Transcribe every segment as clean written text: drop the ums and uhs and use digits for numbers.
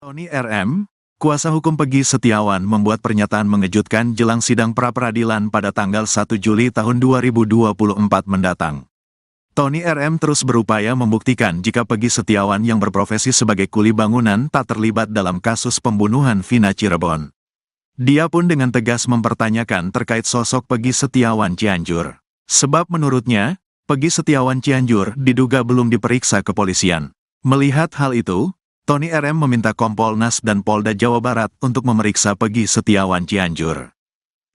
Tony RM, kuasa hukum Peggy Setiawan membuat pernyataan mengejutkan jelang sidang pra-peradilan pada tanggal 1 Juli tahun 2024 mendatang. Tony RM terus berupaya membuktikan jika Peggy Setiawan yang berprofesi sebagai kuli bangunan tak terlibat dalam kasus pembunuhan Vina Cirebon. Dia pun dengan tegas mempertanyakan terkait sosok Peggy Setiawan Cianjur. Sebab menurutnya, Peggy Setiawan Cianjur diduga belum diperiksa kepolisian. Melihat hal itu, Tony RM meminta Kompolnas dan Polda Jawa Barat untuk memeriksa Peggy Setiawan Cianjur.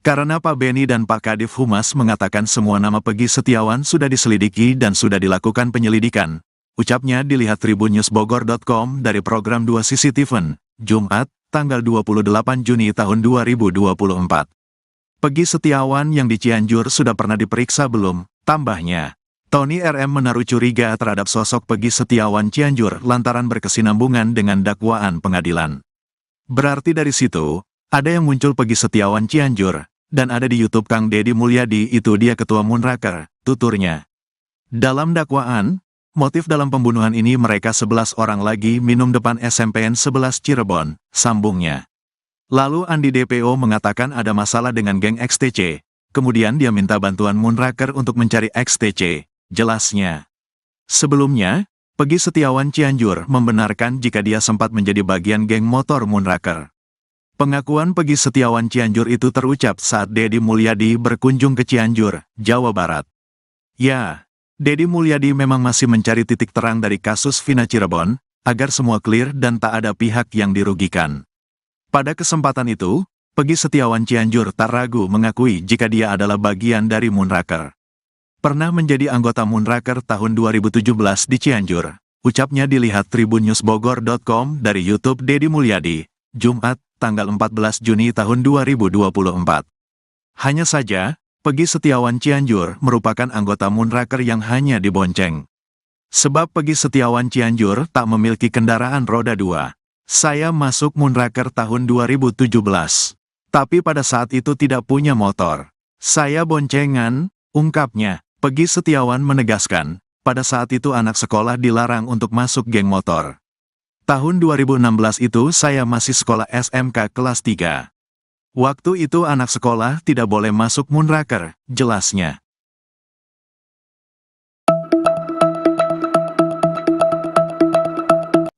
Karena Pak Beni dan Pak Kadif Humas mengatakan semua nama Peggy Setiawan sudah diselidiki dan sudah dilakukan penyelidikan, ucapnya dilihat tribunnewsbogor.com dari program 2 Sisi Tiven, Jumat, tanggal 28 Juni tahun 2024. Peggy Setiawan yang di Cianjur sudah pernah diperiksa belum? Tambahnya, Tony RM menaruh curiga terhadap sosok Peggy Setiawan Cianjur lantaran berkesinambungan dengan dakwaan pengadilan. Berarti dari situ, ada yang muncul Peggy Setiawan Cianjur, dan ada di YouTube Kang Deddy Mulyadi, itu dia ketua Moonraker, tuturnya. Dalam dakwaan, motif dalam pembunuhan ini mereka 11 orang lagi minum depan SMPN 11 Cirebon, sambungnya. Lalu Andi DPO mengatakan ada masalah dengan geng XTC, kemudian dia minta bantuan Moonraker untuk mencari XTC, jelasnya. Sebelumnya, Peggy Setiawan Cianjur membenarkan jika dia sempat menjadi bagian geng motor Moonraker. Pengakuan Peggy Setiawan Cianjur itu terucap saat Deddy Mulyadi berkunjung ke Cianjur, Jawa Barat. Ya, Deddy Mulyadi memang masih mencari titik terang dari kasus Vina Cirebon, agar semua clear dan tak ada pihak yang dirugikan. Pada kesempatan itu, Peggy Setiawan Cianjur tak ragu mengakui jika dia adalah bagian dari Moonraker. Pernah menjadi anggota Moonraker tahun 2017 di Cianjur, ucapnya dilihat tribunnewsbogor.com dari YouTube Deddy Mulyadi, Jumat, tanggal 14 Juni tahun 2024. Hanya saja, Peggy Setiawan Cianjur merupakan anggota Moonraker yang hanya dibonceng. Sebab Peggy Setiawan Cianjur tak memiliki kendaraan roda 2. Saya masuk Moonraker tahun 2017. Tapi pada saat itu tidak punya motor. Saya boncengan, ungkapnya. Peggy Setiawan menegaskan, pada saat itu anak sekolah dilarang untuk masuk geng motor. Tahun 2016 itu saya masih sekolah SMK kelas 3. Waktu itu anak sekolah tidak boleh masuk Moonraker, jelasnya.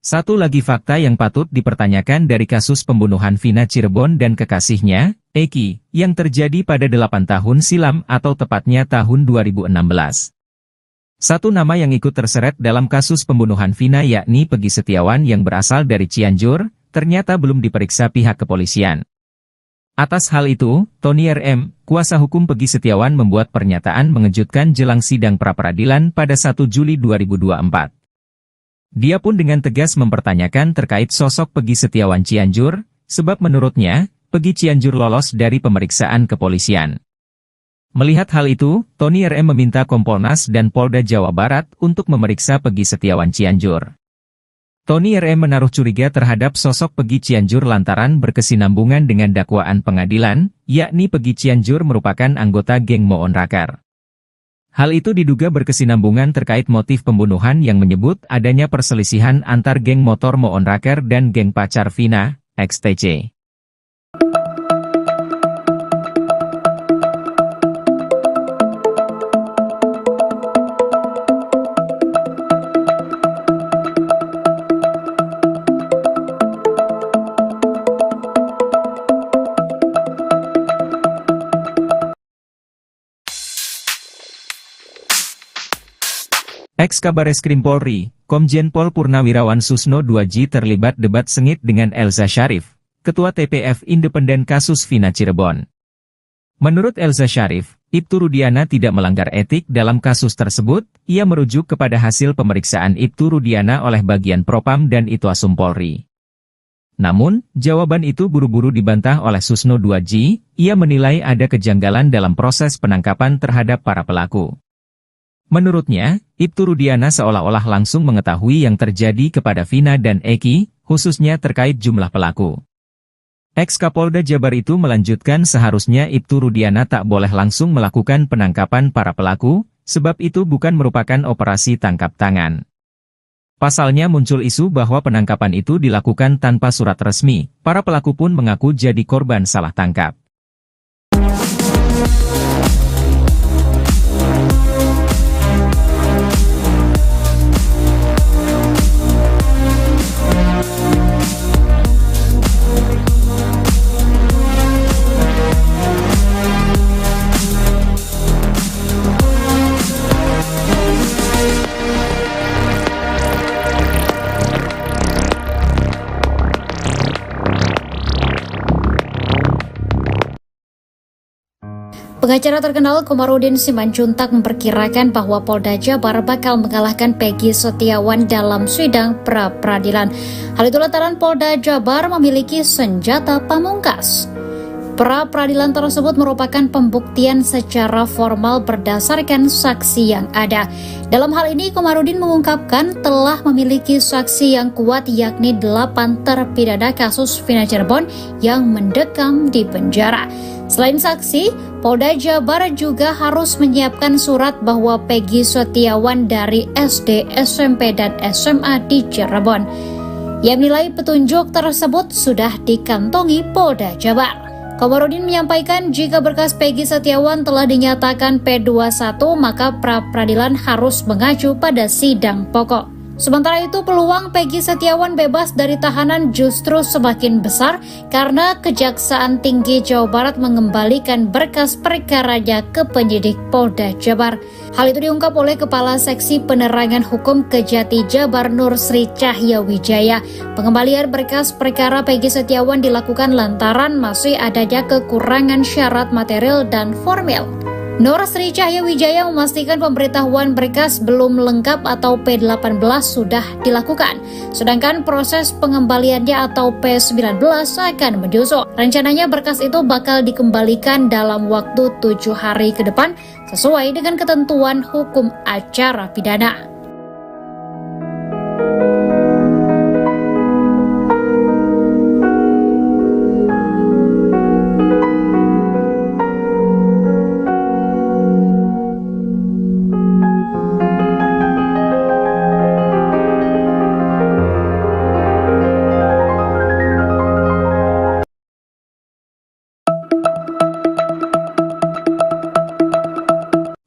Satu lagi fakta yang patut dipertanyakan dari kasus pembunuhan Vina Cirebon dan kekasihnya, Eki, yang terjadi pada 8 tahun silam atau tepatnya tahun 2016. Satu nama yang ikut terseret dalam kasus pembunuhan Vina yakni Peggy Setiawan yang berasal dari Cianjur, ternyata belum diperiksa pihak kepolisian. Atas hal itu, Tony RM, kuasa hukum Peggy Setiawan membuat pernyataan mengejutkan jelang sidang pra-peradilan pada 1 Juli 2024. Dia pun dengan tegas mempertanyakan terkait sosok Peggy Setiawan Cianjur, sebab menurutnya, Peggy Cianjur lolos dari pemeriksaan kepolisian. Melihat hal itu, Tony RM meminta Kompolnas dan Polda Jawa Barat untuk memeriksa Peggy Setiawan Cianjur. Tony RM menaruh curiga terhadap sosok Peggy Cianjur lantaran berkesinambungan dengan dakwaan pengadilan, yakni Peggy Cianjur merupakan anggota geng Moonraker. Hal itu diduga berkesinambungan terkait motif pembunuhan yang menyebut adanya perselisihan antar geng motor Moonraker dan geng pacar Vina, XTC. Ex-Kabareskrim Polri, Komjen Pol Purnawirawan Susno 2J terlibat debat sengit dengan Elza Syarif, Ketua TPF Independen kasus Vina Cirebon. Menurut Elza Syarif, Ibtu Rudiana tidak melanggar etik dalam kasus tersebut, ia merujuk kepada hasil pemeriksaan Ibtu Rudiana oleh bagian Propam dan Itwasum Polri. Namun, jawaban itu buru-buru dibantah oleh Susno 2J, ia menilai ada kejanggalan dalam proses penangkapan terhadap para pelaku. Menurutnya, Ibtu Rudiana seolah-olah langsung mengetahui yang terjadi kepada Vina dan Eki, khususnya terkait jumlah pelaku. Ex-Kapolda Jabar itu melanjutkan seharusnya Ibtu Rudiana tak boleh langsung melakukan penangkapan para pelaku, sebab itu bukan merupakan operasi tangkap tangan. Pasalnya muncul isu bahwa penangkapan itu dilakukan tanpa surat resmi. Para pelaku pun mengaku jadi korban salah tangkap. Pengacara terkenal Komarudin Simanjuntak memperkirakan bahwa Polda Jabar bakal mengalahkan Peggy Setiawan dalam sidang pra-peradilan. Hal itu lantaran Polda Jabar memiliki senjata pamungkas. Pra-peradilan tersebut merupakan pembuktian secara formal berdasarkan saksi yang ada. Dalam hal ini, Komarudin mengungkapkan telah memiliki saksi yang kuat, yakni 8 terpidana kasus Vina Cirebon yang mendekam di penjara. Selain saksi, Polda Jabar juga harus menyiapkan surat bahwa Peggy Setiawan dari SD, SMP, dan SMA di Cirebon. Ia menilai petunjuk tersebut sudah dikantongi Polda Jabar. Komarudin menyampaikan jika berkas Peggy Setiawan telah dinyatakan P21, maka pra-peradilan harus mengacu pada sidang pokok. Sementara itu, peluang Peggy Setiawan bebas dari tahanan justru semakin besar karena Kejaksaan Tinggi Jawa Barat mengembalikan berkas perkaranya ke penyidik Polda Jabar. Hal itu diungkap oleh Kepala Seksi Penerangan Hukum Kejati Jabar Nur Sri Cahya Wijaya. Pengembalian berkas perkara Peggy Setiawan dilakukan lantaran masih adanya kekurangan syarat material dan formil. Nur Sri Cahya Wijaya memastikan pemberitahuan berkas belum lengkap atau P18 sudah dilakukan, sedangkan proses pengembaliannya atau P19 akan menyusul. Rencananya berkas itu bakal dikembalikan dalam waktu 7 hari ke depan sesuai dengan ketentuan hukum acara pidana.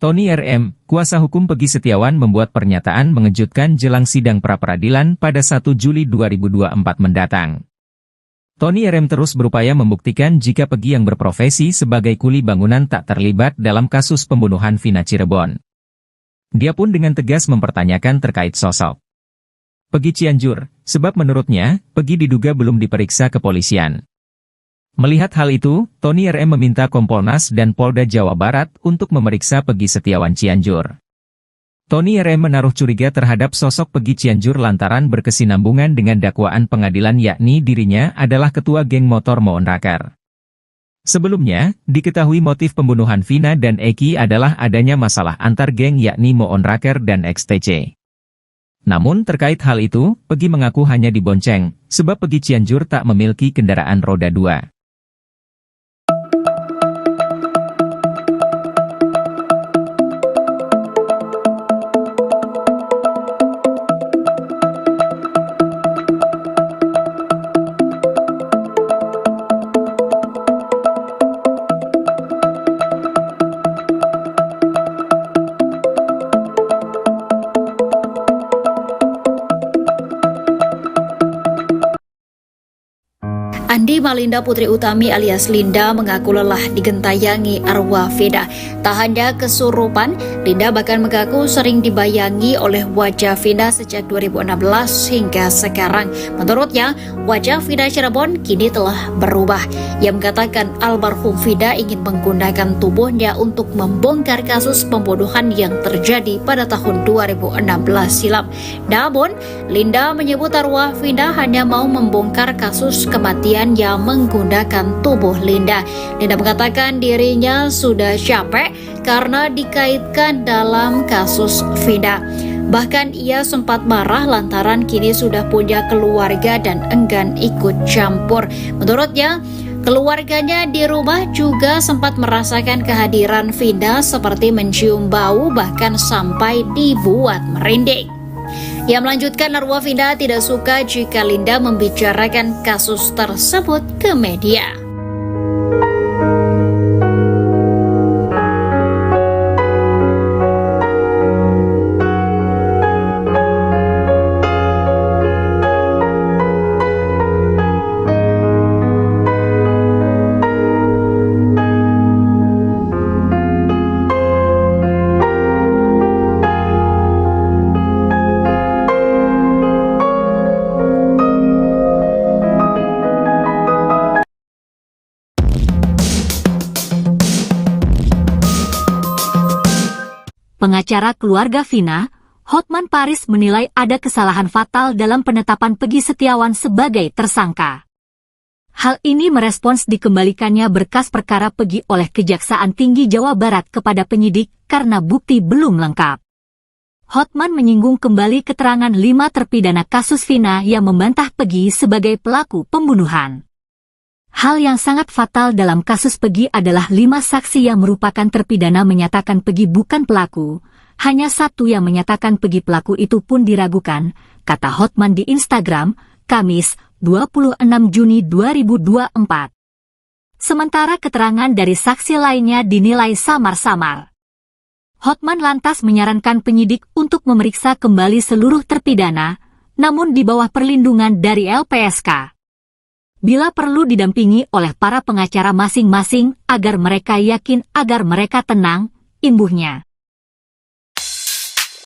Tony RM, kuasa hukum Peggy Setiawan membuat pernyataan mengejutkan jelang sidang pra-peradilan pada 1 Juli 2024 mendatang. Tony RM terus berupaya membuktikan jika Peggy yang berprofesi sebagai kuli bangunan tak terlibat dalam kasus pembunuhan Vina Cirebon. Dia pun dengan tegas mempertanyakan terkait sosok Peggy Cianjur, sebab menurutnya, Peggy diduga belum diperiksa kepolisian. Melihat hal itu, Tony RM meminta Kompolnas dan Polda Jawa Barat untuk memeriksa Peggy Setiawan Cianjur. Tony RM menaruh curiga terhadap sosok Peggy Cianjur lantaran berkesinambungan dengan dakwaan pengadilan, yakni dirinya adalah ketua geng motor Moon Raker. Sebelumnya, diketahui motif pembunuhan Vina dan Eki adalah adanya masalah antar geng, yakni Moon Raker dan XTC. Namun terkait hal itu, Peggy mengaku hanya dibonceng, sebab Peggy Cianjur tak memiliki kendaraan roda 2. Andi Malinda Putri Utami alias Linda mengaku lelah digentayangi arwah Vina. Tak hanya kesurupan, Linda bahkan mengaku sering dibayangi oleh wajah Vina sejak 2016 hingga sekarang. Menurutnya, wajah Vina Cirebon kini telah berubah. Ia mengatakan almarhum Vina ingin menggunakan tubuhnya untuk membongkar kasus pembunuhan yang terjadi pada tahun 2016 silam. Namun, Linda menyebut arwah Vina hanya mau membongkar kasus kematian yang menggunakan tubuh Linda. Linda mengatakan dirinya sudah capek karena dikaitkan dalam kasus Vina. Bahkan ia sempat marah lantaran kini sudah punya keluarga dan enggan ikut campur. Menurutnya, keluarganya di rumah juga sempat merasakan kehadiran Vina seperti mencium bau, bahkan sampai dibuat merinding. Ia melanjutkan Narwa Vina tidak suka jika Linda membicarakan kasus tersebut ke media. Pengacara keluarga Vina, Hotman Paris menilai ada kesalahan fatal dalam penetapan Peggy Setiawan sebagai tersangka. Hal ini merespons dikembalikannya berkas perkara Peggy oleh Kejaksaan Tinggi Jawa Barat kepada penyidik karena bukti belum lengkap. Hotman menyinggung kembali keterangan 5 terpidana kasus Vina yang membantah Peggy sebagai pelaku pembunuhan. Hal yang sangat fatal dalam kasus Peggy adalah 5 saksi yang merupakan terpidana menyatakan Peggy bukan pelaku, hanya 1 yang menyatakan Peggy pelaku itu pun diragukan, kata Hotman di Instagram, Kamis, 26 Juni 2024. Sementara keterangan dari saksi lainnya dinilai samar-samar. Hotman lantas menyarankan penyidik untuk memeriksa kembali seluruh terpidana, namun di bawah perlindungan dari LPSK. Bila perlu didampingi oleh para pengacara masing-masing agar mereka yakin agar mereka tenang, imbuhnya.